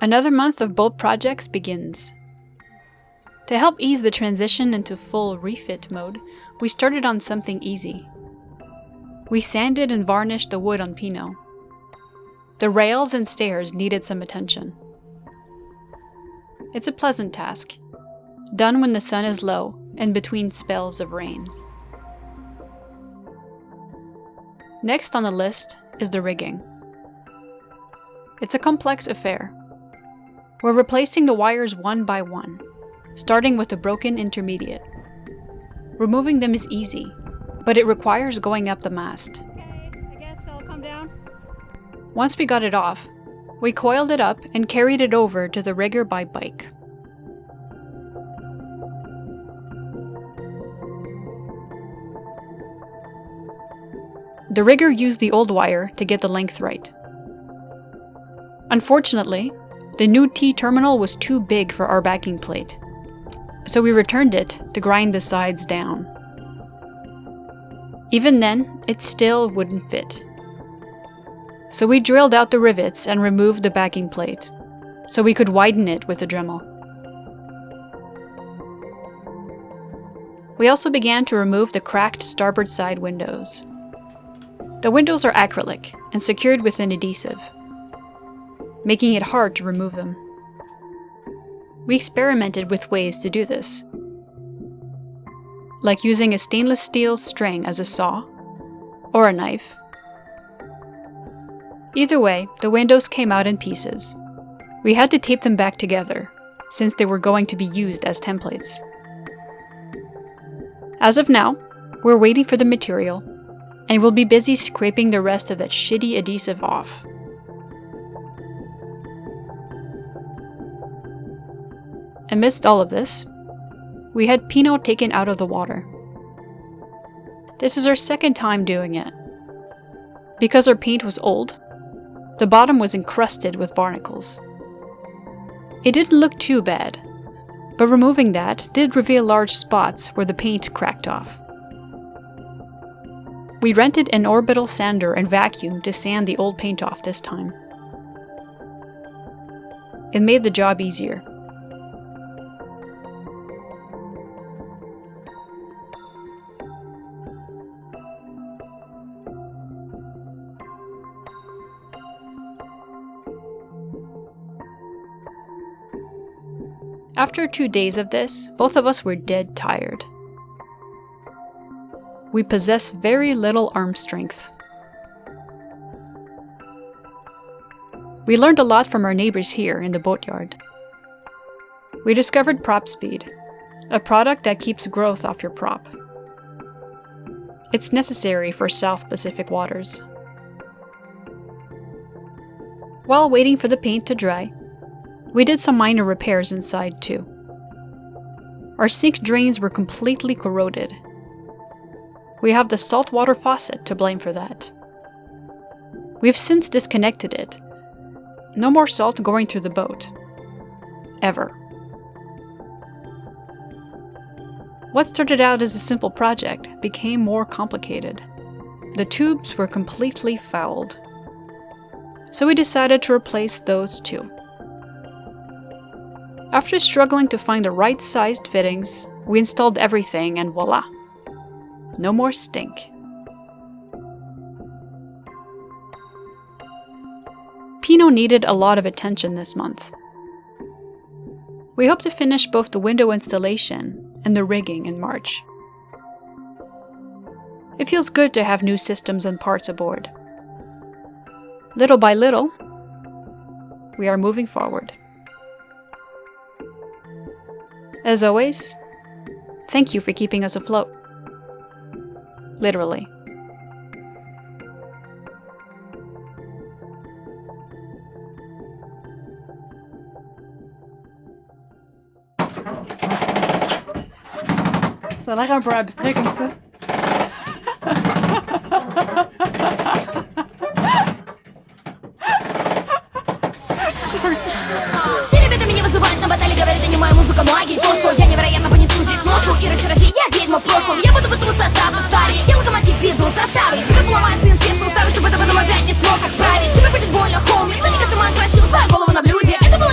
Another month of boat projects begins. To help ease the transition into full refit mode, we started on something easy. We sanded and varnished the wood on Pinot. The rails and stairs needed some attention. It's a pleasant task, done when the sun is low and between spells of rain. Next on the list is the rigging. It's a complex affair. We're replacing the wires one by one, starting with the broken intermediate. Removing them is easy, but it requires going up the mast. Okay, I guess I'll come down. Once we got it off, we coiled it up and carried it over to the rigger by bike. The rigger used the old wire to get the length right. Unfortunately, the new T-terminal was too big for our backing plate, so we returned it to grind the sides down. Even then, it still wouldn't fit. So we drilled out the rivets and removed the backing plate, so we could widen it with a Dremel. We also began to remove the cracked starboard side windows. The windows are acrylic and secured with an adhesive, making it hard to remove them. We experimented with ways to do this, like using a stainless steel string as a saw, or a knife. Either way, the windows came out in pieces. We had to tape them back together, since they were going to be used as templates. As of now, we're waiting for the material, and we'll be busy scraping the rest of that shitty adhesive off. Amidst all of this, we had Pinot taken out of the water. This is our second time doing it. Because our paint was old, the bottom was encrusted with barnacles. It didn't look too bad, but removing that did reveal large spots where the paint cracked off. We rented an orbital sander and vacuum to sand the old paint off this time. It made the job easier. After 2 days of this, both of us were dead tired. We possess very little arm strength. We learned a lot from our neighbors here in the boatyard. We discovered Prop Speed, a product that keeps growth off your prop. It's necessary for South Pacific waters. While waiting for the paint to dry, we did some minor repairs inside too. Our sink drains were completely corroded. We have the saltwater faucet to blame for that. We've since disconnected it. No more salt going through the boat. Ever. What started out as a simple project became more complicated. The tubes were completely fouled. So we decided to replace those too. After struggling to find the right sized fittings, we installed everything and voila! No more stink. Pinot needed a lot of attention this month. We hope to finish both the window installation and the rigging in March. It feels good to have new systems and parts aboard. Little by little, we are moving forward. As always, thank you for keeping us afloat. Literally. Ça a l'air un peu abstrait comme ça. Все ребята меня вызывают на батале, говорят, они моя музыка магии. То, что я невероятно понесу здесь ношу. Ира чародей, я ведьма в прошлом. Я буду бытовать составы старый. Я локомотив веду составы. Тебе поломается инфекция суставы, чтобы это потом опять не смог исправить. Тебе будет больно, хоуми. Соник Атаман просил твою голову на блюде. Это было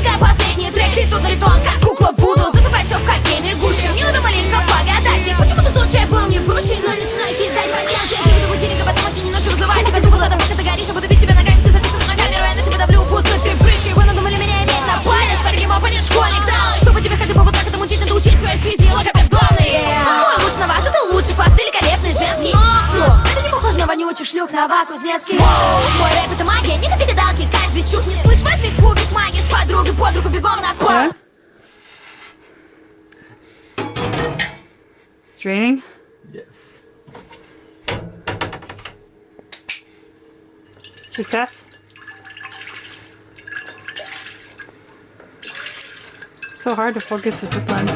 шлюх Новокузнецкий. Мой рэп это магия, не ходи гадалки, каждый чух не слышь, возьми кубик магии с подругой под руку, бегом на кол. It's draining? Yes. Success? It's so hard to focus with this lens.